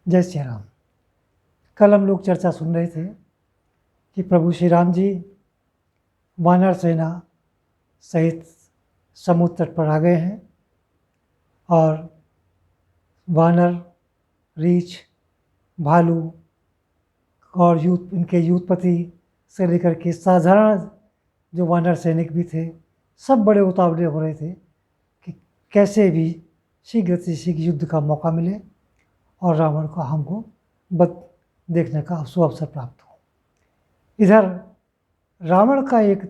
जय श्री राम। कल हम लोग चर्चा सुन रहे थे कि प्रभु श्री राम जी वानर सेना सहित समुद्र तट पर आ गए हैं और वानर, रीछ, भालू और इनके यूथपति से लेकर के साधारण जो वानर सैनिक भी थे, सब बड़े उतावले हो रहे थे कि कैसे भी शीघ्र से शीघ्र युद्ध का मौका मिले और रावण को हमको देखने का सुअवसर प्राप्त हो। इधर रावण का एक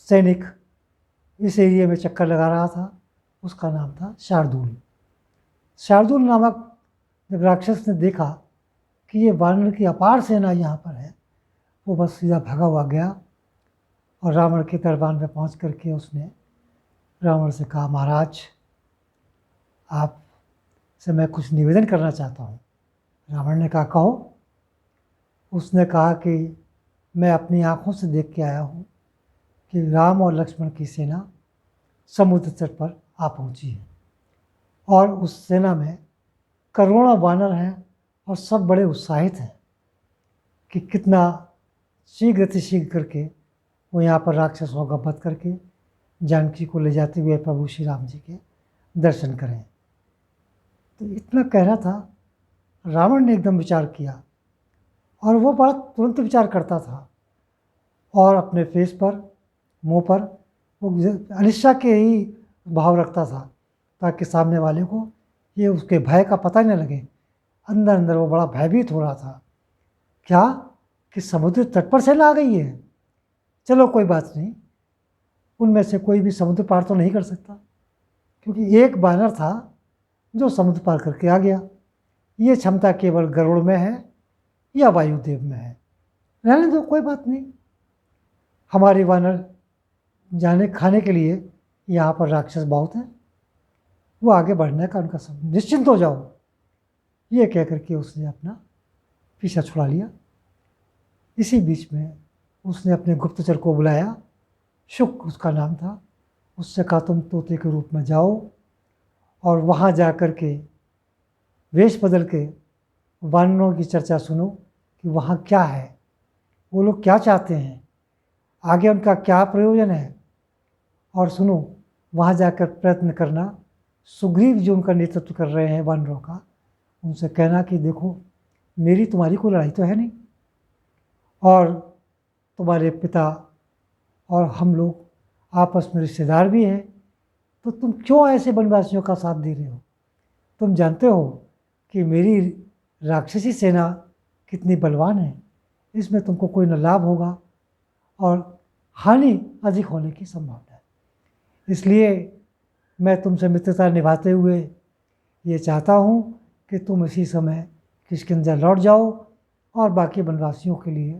सैनिक इस एरिया में चक्कर लगा रहा था, उसका नाम था शार्दूल। शार्दूल नामक जब राक्षस ने देखा कि ये वानर की अपार सेना यहाँ पर है, वो बस सीधा भागा हुआ गया और रावण के दरबार में पहुँच करके उसने रावण से कहा, महाराज आप से मैं कुछ निवेदन करना चाहता हूँ। रावण ने कहा, कहो। उसने कहा कि मैं अपनी आँखों से देख के आया हूँ कि राम और लक्ष्मण की सेना समुद्र तट पर आ पहुँची है और उस सेना में करोड़ों वानर हैं और सब बड़े उत्साहित हैं कि कितना शीघ्र से शीघ्र करके वो यहाँ पर राक्षसों का वध करके जानकी को ले जाते हुए प्रभु श्री राम जी के दर्शन करें। तो इतना कह रहा था, रावण ने एकदम विचार किया और वो बड़ा तुरंत विचार करता था और अपने फेस पर, मुंह पर वो अनिच्छा के ही भाव रखता था ताकि सामने वाले को ये उसके भय का पता ही न लगे। अंदर अंदर वो बड़ा भयभीत हो रहा था, क्या कि समुद्र तट पर सेना आ गई है। चलो कोई बात नहीं, उनमें से कोई भी समुद्र पार तो नहीं कर सकता, क्योंकि एक वानर था जो समुद्र पार करके आ गया। ये क्षमता केवल गरुड़ में है या वायुदेव में है। रहने दो, कोई बात नहीं। हमारे वानर जाने खाने के लिए यहाँ पर राक्षस बहुत हैं, वो आगे बढ़ने का उनका सब, निश्चिंत हो जाओ। ये कह करके उसने अपना पीछा छुड़ा लिया। इसी बीच में उसने अपने गुप्तचर को बुलाया, शुक उसका नाम था। उससे कहा, तुम तोते के रूप में जाओ और वहाँ जा कर के वेश बदल के वानरों की चर्चा सुनो कि वहाँ क्या है, वो लोग क्या चाहते हैं, आगे उनका क्या प्रयोजन है। और सुनो, वहाँ जाकर प्रयत्न करना, सुग्रीव जो उनका नेतृत्व कर रहे हैं वानरों का, उनसे कहना कि देखो, मेरी तुम्हारी कोई लड़ाई तो है नहीं और तुम्हारे पिता और हम लोग आपस में रिश्तेदार भी हैं, तो तुम क्यों ऐसे वनवासियों का साथ दे रहे हो। तुम जानते हो कि मेरी राक्षसी सेना कितनी बलवान है, इसमें तुमको कोई न लाभ होगा और हानि अधिक होने की संभावना है। इसलिए मैं तुमसे मित्रता निभाते हुए ये चाहता हूँ कि तुम इसी समय किष्किंधा लौट जाओ और बाकी वनवासियों के लिए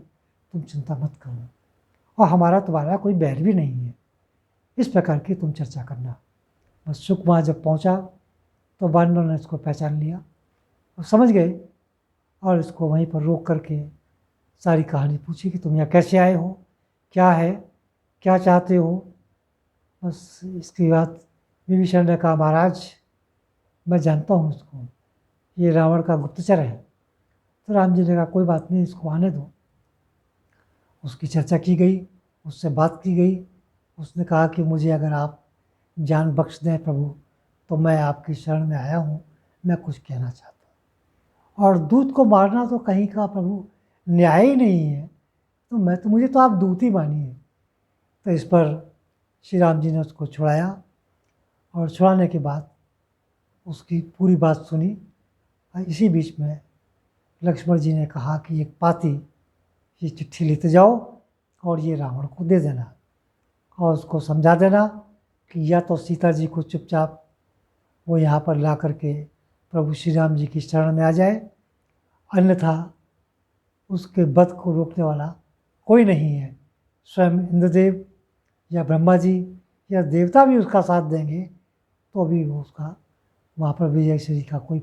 तुम चिंता मत करो और हमारा तुम्हारा कोई बैर भी नहीं है। इस प्रकार की तुम चर्चा करना। बस शुक वहाँ जब पहुँचा तो वानरों ने इसको पहचान लिया और समझ गए और इसको वहीं पर रोक करके सारी कहानी पूछी कि तुम यहाँ कैसे आए हो, क्या है, क्या चाहते हो। बस इसके बाद विभीषण ने कहा, महाराज मैं जानता हूँ उसको, ये रावण का गुप्तचर है। तो राम जी ने कहा, कोई बात नहीं, इसको आने दो। उसकी चर्चा की गई, उससे बात की गई। उसने कहा कि मुझे अगर आप जान बख्श दें प्रभु, तो मैं आपकी शरण में आया हूँ, मैं कुछ कहना चाहता हूँ। और दूत को मारना तो कहीं का प्रभु न्याय ही नहीं है, तो मुझे तो आप दूत ही मानिए। तो इस पर श्री राम जी ने उसको छुड़ाया और छुड़ाने के बाद उसकी पूरी बात सुनी। इसी बीच में लक्ष्मण जी ने कहा कि एक पाती ये चिट्ठी लेते जाओ और ये रावण को दे देना और उसको समझा देना कि या तो सीता जी को चुपचाप वो यहाँ पर ला करके प्रभु श्री राम जी की शरण में आ जाए, अन्यथा उसके वध को रोकने वाला कोई नहीं है। स्वयं इंद्रदेव या ब्रह्मा जी या देवता भी उसका साथ देंगे तो भी वो उसका वहाँ पर विजय श्री का कोई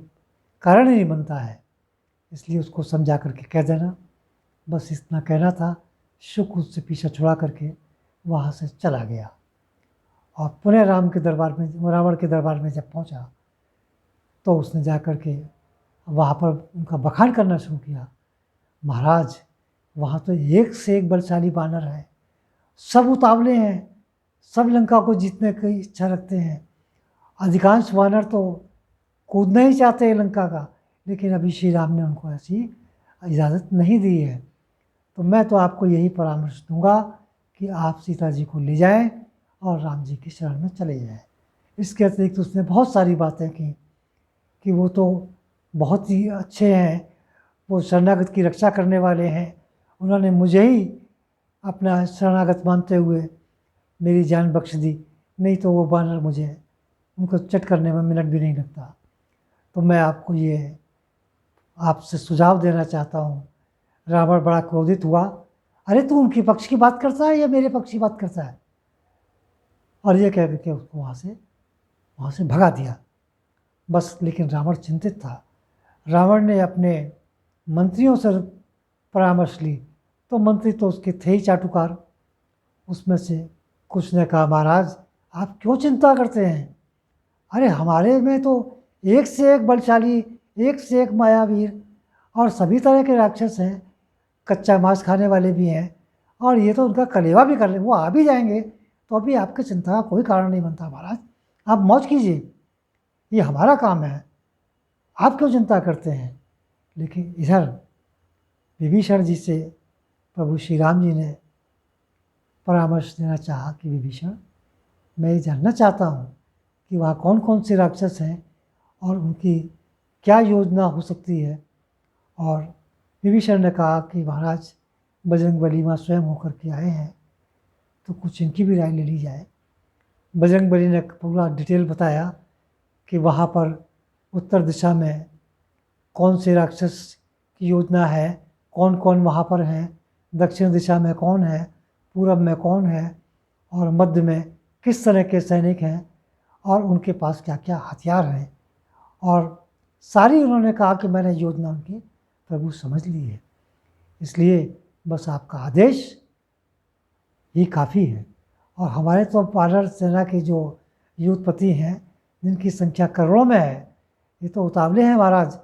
कारण ही नहीं बनता है। इसलिए उसको समझा करके कह देना। बस इतना कहना था। शुक उससे पीछा छुड़ा करके वहाँ से चला गया और पुनः रावण के दरबार में जब पहुँचा तो उसने जा कर के वहाँ पर उनका बखान करना शुरू किया। महाराज, वहाँ तो एक से एक बलशाली बानर है, सब उतावले हैं, सब लंका को जीतने की इच्छा रखते हैं। अधिकांश वानर तो कूदना ही चाहते हैं लंका का, लेकिन अभी श्री राम ने उनको ऐसी इजाज़त नहीं दी है। तो मैं तो आपको यही परामर्श दूंगा कि आप सीता जी को ले जाएं और राम जी की शरण में चले जाएं। इसके अतिरिक्त उसने बहुत सारी बातें की कि वो तो बहुत ही अच्छे हैं, वो शरणागत की रक्षा करने वाले हैं, उन्होंने मुझे ही अपना शरणागत मानते हुए मेरी जान बख्श दी, नहीं तो वो बानर मुझे उनको चट करने में मिनट भी नहीं लगता। तो मैं आपको ये आपसे सुझाव देना चाहता हूँ। रावण बड़ा क्रोधित हुआ, अरे तू उनके पक्ष की बात करता है या मेरे पक्ष की बात करता है, और ये कह के उसको वहाँ से भगा दिया बस। लेकिन रावण चिंतित था। रावण ने अपने मंत्रियों से परामर्श ली, तो मंत्री तो उसके थे ही चाटुकार। उसमें से कुछ ने कहा, महाराज आप क्यों चिंता करते हैं, अरे हमारे में तो एक से एक बलशाली, एक से एक मायावीर और सभी तरह के राक्षस हैं, कच्चा मांस खाने वाले भी हैं, और ये तो उनका कलेवा भी कर ले, वो आ भी जाएंगे, तो अभी आपकी चिंता का कोई कारण नहीं बनता। महाराज आप मौज कीजिए, ये हमारा काम है, आप क्यों चिंता करते हैं। लेकिन इधर विभीषण जी से प्रभु श्री राम जी ने परामर्श देना चाहा कि विभीषण, मैं ये जानना चाहता हूँ कि वहाँ कौन कौन से राक्षस हैं और उनकी क्या योजना हो सकती है। और विभीषण ने कहा कि महाराज बजरंगबली वहाँ स्वयं होकर के आए हैं, तो कुछ इनकी भी राय ले ली जाए। बजरंगबली ने पूरा डिटेल बताया कि वहाँ पर उत्तर दिशा में कौन से राक्षस की योजना है, कौन कौन वहाँ पर हैं, दक्षिण दिशा में कौन है, पूरब में कौन है, और मध्य में किस तरह के सैनिक हैं, और उनके पास क्या क्या हथियार हैं। और सारी उन्होंने कहा कि मैंने योजना उनकी प्रभु समझ ली है, इसलिए बस आपका आदेश ही काफ़ी है। और हमारे तो वानर सेना के जो युद्धपति हैं, जिनकी संख्या करोड़ों में है, ये तो उतावले हैं महाराज।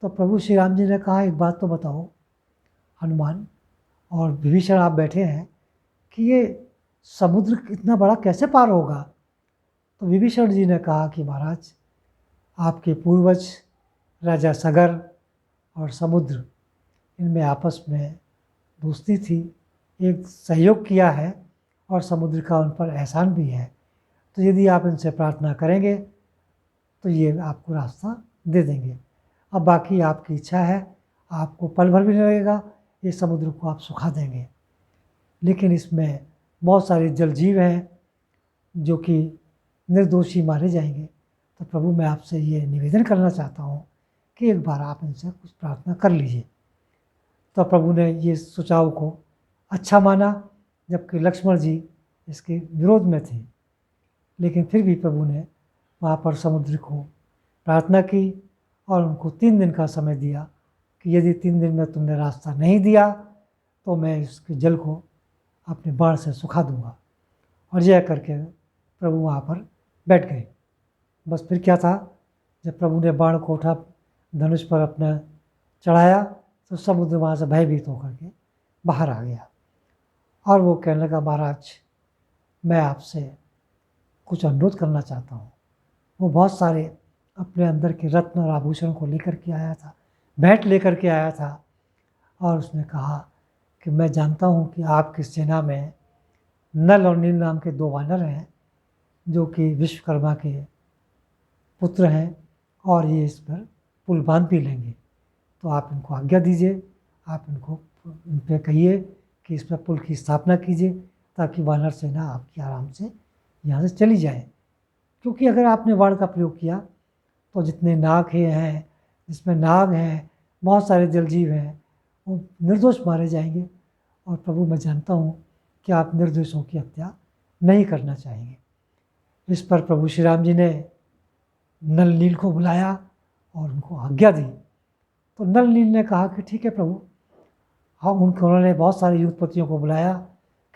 तो प्रभु श्री राम जी ने कहा, एक बात तो बताओ हनुमान और विभीषण, आप बैठे हैं, कि ये समुद्र इतना बड़ा कैसे पार होगा। तो विभीषण जी ने कहा कि महाराज आपके पूर्वज राजा सगर और समुद्र, इनमें आपस में दोस्ती थी, एक सहयोग किया है, और समुद्र का उन पर एहसान भी है। तो यदि आप इनसे प्रार्थना करेंगे तो ये आपको रास्ता दे देंगे। अब बाकी आपकी इच्छा है, आपको पल भर भी नहीं लगेगा, ये समुद्र को आप सुखा देंगे। लेकिन इसमें बहुत सारे जलजीव हैं जो कि निर्दोषी मारे जाएंगे। तो प्रभु मैं आपसे ये निवेदन करना चाहता हूँ कि एक बार आप इनसे कुछ प्रार्थना कर लीजिए। तो प्रभु ने ये सुझाव को अच्छा माना, जबकि लक्ष्मण जी इसके विरोध में थे। लेकिन फिर भी प्रभु ने वहाँ पर समुद्र को प्रार्थना की और उनको 3 दिन का समय दिया कि यदि 3 दिन में तुमने रास्ता नहीं दिया तो मैं इसके जल को अपने बाण से सुखा दूंगा। और यह करके प्रभु वहाँ पर बैठ गए। बस फिर क्या था, जब प्रभु ने बाण को उठा, धनुष पर अपना चढ़ाया, तो समुद्र वहाँ से भयभीत होकर के बाहर आ गया। और वो कहने लगा, महाराज मैं आपसे कुछ अनुरोध करना चाहता हूँ। वो बहुत सारे अपने अंदर के रत्न और आभूषण को लेकर के आया था, भेंट लेकर के आया था, और उसने कहा कि मैं जानता हूँ कि आपकी सेना में नल और नील नाम के 2 वानर हैं, जो कि विश्वकर्मा के पुत्र हैं, और ये इस पर पुल बांध भी लेंगे। तो आप इनको आज्ञा दीजिए, आप इनको इन पर कहिए कि इस पर पुल की स्थापना कीजिए, ताकि वानर सेना आपकी आराम से यहाँ से चली जाए। क्योंकि अगर आपने बाण का प्रयोग किया तो जितने नाग हैं, जिसमें नाग हैं, बहुत सारे जलजीव हैं, वो निर्दोष मारे जाएंगे। और प्रभु मैं जानता हूँ कि आप निर्दोषों की हत्या नहीं करना चाहेंगे। इस पर प्रभु श्री राम जी ने नल नील को बुलाया और उनको आज्ञा दी। तो नल नील ने कहा कि ठीक है प्रभु। हाँ, उन्होंने बहुत सारे युद्धपतियों को बुलाया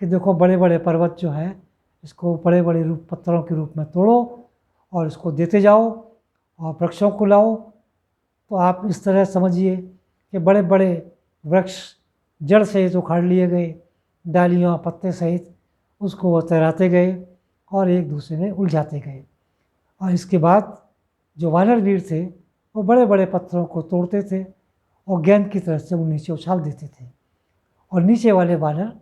कि देखो बड़े बड़े पर्वत जो हैं, इसको बड़े बड़े पत्थरों के रूप में तोड़ो और इसको देते जाओ, और वृक्षों को लाओ, तो आप इस तरह समझिए कि बड़े बड़े वृक्ष जड़ सहित उखाड़ लिए गए, डालियों पत्ते सहित उसको वो तैराते गए और एक दूसरे में उलझाते गए। और इसके बाद जो वानर वीर थे वो बड़े बड़े पत्थरों को तोड़ते थे और गेंद की तरह से वो नीचे उछाल देते थे और नीचे वाले वानर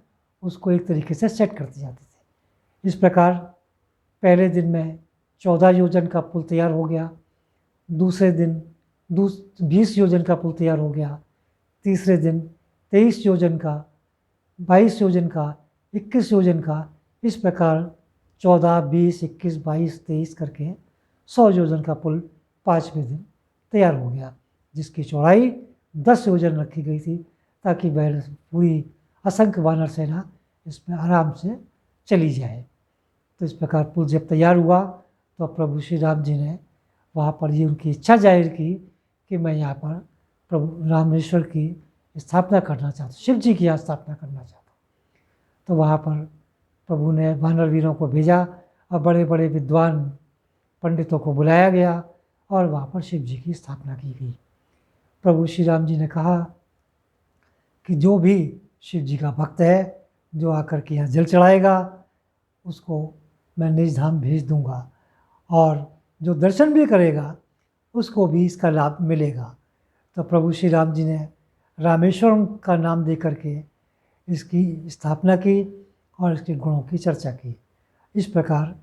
उसको एक तरीके से सेट करते जाते थे। इस प्रकार पहले दिन में 14 योजन का पुल तैयार हो गया, दूसरे दिन 20 योजन का पुल तैयार हो गया, तीसरे दिन 23 योजन का, 22 योजन का, 21 योजन का, इस प्रकार 14, 20, 21, 22, 23 करके 100 योजन का पुल 5वें दिन तैयार हो गया, जिसकी चौड़ाई 10 योजन रखी गई थी ताकि वह पूरी असंख्य वानर सेना इसमें आराम से चली जाए। तो इस प्रकार पुल जब तैयार हुआ तो प्रभु श्री राम जी ने वहाँ पर ये उनकी इच्छा जाहिर की कि मैं यहाँ पर प्रभु रामेश्वर की स्थापना करना चाहता हूँ, शिव जी की यहाँ स्थापना करना चाहता हूँ। तो वहाँ पर प्रभु ने वानर वीरों को भेजा और बड़े बड़े विद्वान पंडितों को बुलाया गया और वहाँ पर शिव जी की स्थापना की गई। प्रभु श्री राम जी ने कहा कि जो भी शिव जी का भक्त है, जो आकर के यहाँ जल चढ़ाएगा उसको मैं निज धाम भेज दूँगा और जो दर्शन भी करेगा उसको भी इसका लाभ मिलेगा। तो प्रभु श्री राम जी ने रामेश्वरम का नाम दे करके इसकी स्थापना की और इसके गुणों की चर्चा की। इस प्रकार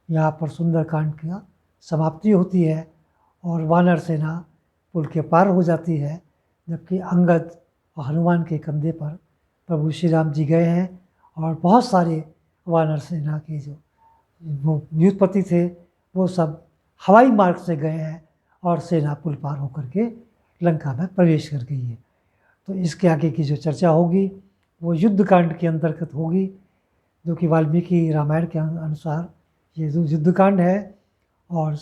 यहाँ पर सुंदरकांड की समाप्ति होती है और वानर सेना पुल के पार हो जाती है, जबकि अंगद और हनुमान के कंधे पर प्रभु श्री राम जी गए हैं और बहुत सारे वानर सेना के जो वो व्युत्पत्ति थे वो सब हवाई मार्ग से गए हैं और सेना पुल पार होकर के लंका में प्रवेश कर गई है। तो इसके आगे की जो चर्चा होगी वो युद्धकांड के अंतर्गत होगी, जो कि वाल्मीकि रामायण के अनुसार ये जो युद्धकांड है और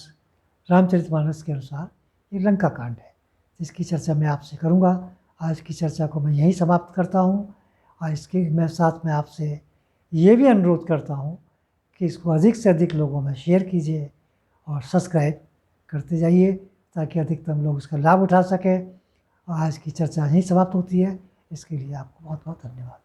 रामचरितमानस के अनुसार ये लंका कांड है। इसकी चर्चा मैं आपसे करूँगा। आज की चर्चा को मैं यहीं समाप्त करता हूँ और इसके मैं साथ में आपसे ये भी अनुरोध करता हूँ कि इसको अधिक से अधिक लोगों में शेयर कीजिए और सब्सक्राइब करते जाइए ताकि अधिकतम लोग इसका लाभ उठा सकें। और आज की चर्चा यहीं समाप्त होती है। इसके लिए आपको बहुत बहुत धन्यवाद।